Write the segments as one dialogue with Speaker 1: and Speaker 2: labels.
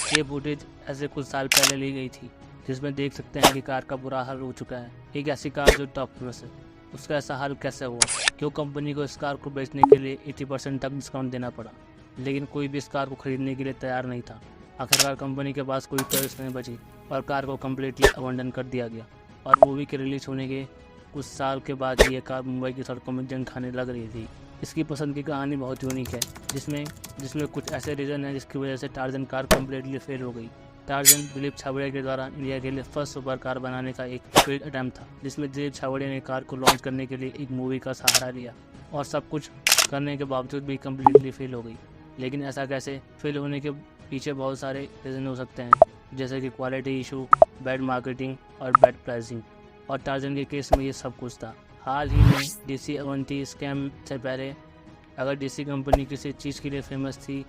Speaker 1: ये फुटेज ऐसे कुछ साल पहले ली गई थी, जिसमें देख सकते हैं कि कार का बुरा हाल हो चुका है। एक ऐसी कार जो टॉप क्लास है, उसका ऐसा हाल कैसे हुआ? क्यों कंपनी को इस कार को बेचने के लिए 80% तक डिस्काउंट देना पड़ा, लेकिन कोई भी इस कार को खरीदने के लिए तैयार नहीं था। आखिरकार कंपनी के पास कोई चॉइस नहीं बची और कार को कम्प्लीटली अबंडन कर दिया गया। और मूवी के रिलीज होने के कुछ साल के बाद ये कार मुंबई की सड़कों में जंग खाने लग रही थी। इसकी पसंद की कहानी बहुत यूनिक है, जिसमें कुछ ऐसे रीज़न हैं जिसकी वजह से टार्जन कार कम्प्लीटली फेल हो गई। टार्जन दिलीप छाबड़िया के द्वारा इंडिया के लिए फर्स्ट सुपर कार बनाने का एक फेल्ड अटैम्प्ट था, जिसमें दिलीप छाबड़िया ने कार को लॉन्च करने के लिए एक मूवी का सहारा लिया और सब कुछ करने के बावजूद भी कम्प्लीटली फेल हो गई। लेकिन ऐसा कैसे? फेल होने के पीछे बहुत सारे रीज़न हो सकते हैं, जैसे कि क्वालिटी इशू, बैड मार्केटिंग और बैड प्राइसिंग। और टार्जन के केस में ये सब कुछ था। हाल ही में डीसी अवंती स्कैम से पहले अगर डीसी कंपनी किसी चीज़ के लिए फेमस थी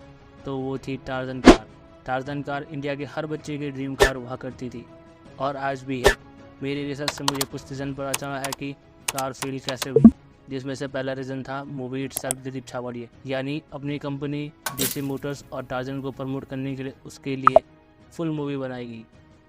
Speaker 1: तो वो थी torsion car. Torsion car India के हर बच्चे की ड्रीम कार हुआ करती थी और आज भी है। मेरी रिसर्च से मुझे कुछ रीज़न पता चला है कि कार फेल कैसे हुई, जिसमें से पहला रीज़न था मूवी इटसेल्फ। दिलीप छाबड़िया यानी अपनी कंपनी डीसी मोटर्स और टार्जन को प्रमोट करने के लिए उसके लिए फुल मूवी बनाई गई,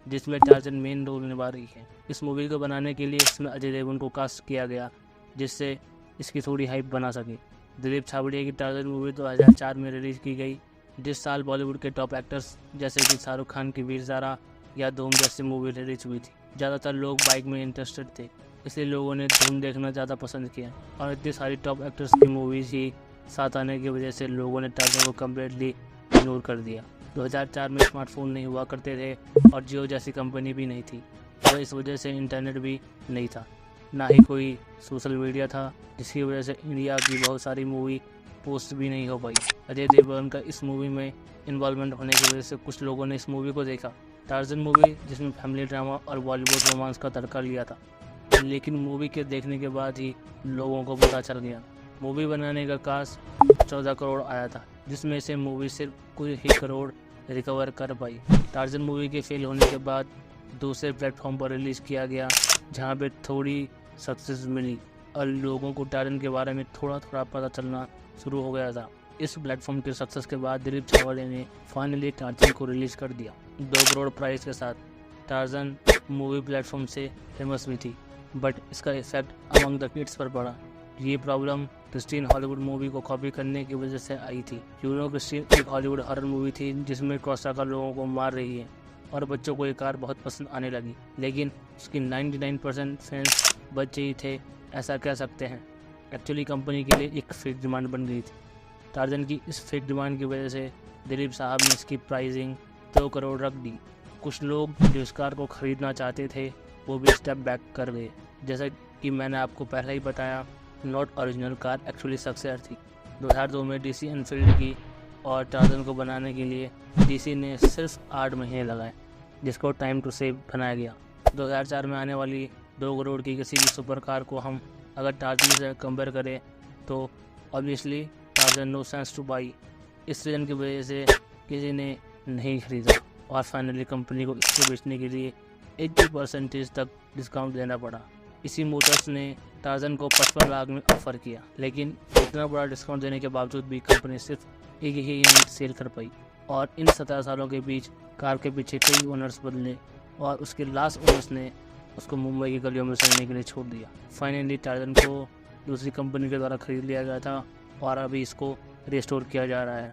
Speaker 1: जिसमें टार्जन मेन रोल निभा रही है। इस मूवी को बनाने के लिए इसमें अजय देवगन को कास्ट किया गया, जिससे इसकी थोड़ी हाइप बना सके। दिलीप छाबड़िया की टार्जन मूवी 2004 में रिलीज़ की गई, जिस साल बॉलीवुड के टॉप एक्टर्स जैसे कि शाहरुख खान की वीर ज़ारा या धूम जैसी मूवी रिलीज हुई थी। ज़्यादातर लोग बाइक में इंटरेस्टेड थे, इसलिए लोगों ने धूम देखना ज़्यादा पसंद किया और इतनी सारी टॉप एक्टर्स की मूवीज़ ही साथ आने की वजह से लोगों ने टार्जन को कम्प्लीटली इग्नोर कर दिया। 2004 में स्मार्टफोन नहीं हुआ करते थे और जियो जैसी कंपनी भी नहीं थी, तो इस वजह से इंटरनेट भी नहीं था, ना ही कोई सोशल मीडिया था, जिसकी वजह से इंडिया की बहुत सारी मूवी पोस्ट भी नहीं हो पाई। अजय देवगन का इस मूवी में इन्वॉल्वमेंट होने की वजह से कुछ लोगों ने इस मूवी को देखा। टार्जन मूवी जिसमें फैमिली ड्रामा और बॉलीवुड रोमांस का तड़का लिया था, लेकिन मूवी के देखने के बाद ही लोगों को पता चल गया मूवी बनाने का कास्ट 14 करोड़ आया था, जिसमें से मूवी सिर्फ कुछ ही करोड़ रिकवर कर पाई। टार्जन मूवी के फेल होने के बाद दूसरे प्लेटफॉर्म पर रिलीज़ किया गया, जहां पे थोड़ी सक्सेस मिली और लोगों को टार्जन के बारे में थोड़ा थोड़ा पता चलना शुरू हो गया था। इस प्लेटफॉर्म के सक्सेस के बाद दिलीप छाबड़िया ने फाइनली टार्जन को रिलीज़ कर दिया 2 करोड़ प्राइस के साथ। टार्जन मूवी प्लेटफॉर्म से फेमस भी थी, बट इसका इफेक्ट अमंग द किड्स पर पड़ा। ये प्रॉब्लम क्रिस्टीन हॉलीवुड मूवी को कॉपी करने की वजह से आई थी। क्रिस्टीन एक हॉलीवुड हॉरर मूवी थी जिसमें कोस्टा लोगों को मार रही है और बच्चों को ये कार बहुत पसंद आने लगी, लेकिन उसकी 99% फैंस बच्चे ही थे, ऐसा कह सकते हैं। एक्चुअली कंपनी के लिए एक फेक डिमांड बन गई थी। टार्जन की इस फेक डिमांड की वजह से दिलीप साहब ने इसकी प्राइसिंग 2 करोड़ रख दी। कुछ लोग जो इस कार को ख़रीदना चाहते थे वो भी स्टेप बैक कर गए। जैसा कि मैंने आपको पहले ही बताया, not original car actually successor थी। 2002 में डीसी एनफील्ड की और टार्जन को बनाने के लिए डीसी ने सिर्फ 8 महीने लगाए, जिसको टाइम टू सेव बनाया गया। 2004 में आने वाली 2 करोड़ की किसी भी सुपर कार को हम अगर टार्जन से कंपेयर करें तो ऑब्वियसली टार्जन नो सेंस टू बाई। इस रीज़न की वजह से किसी ने नहीं खरीदा और फाइनली कंपनी को इसको बेचने के लिए 80% तक डिस्काउंट देना पड़ा। इसी मोटर्स ने टार्जन को 55 लाख में ऑफर किया, लेकिन इतना बड़ा डिस्काउंट देने के बावजूद भी कंपनी सिर्फ एक ही यूनिट सेल कर पाई और इन 17 सालों के बीच कार के पीछे कई ओनर्स बदले और उसके लास्ट ओनर्स ने उसको मुंबई की गलियों में सड़ने के लिए छोड़ दिया। फाइनली टार्जन को दूसरी कंपनी के द्वारा खरीद लिया गया था और अभी इसको रिस्टोर किया जा रहा है।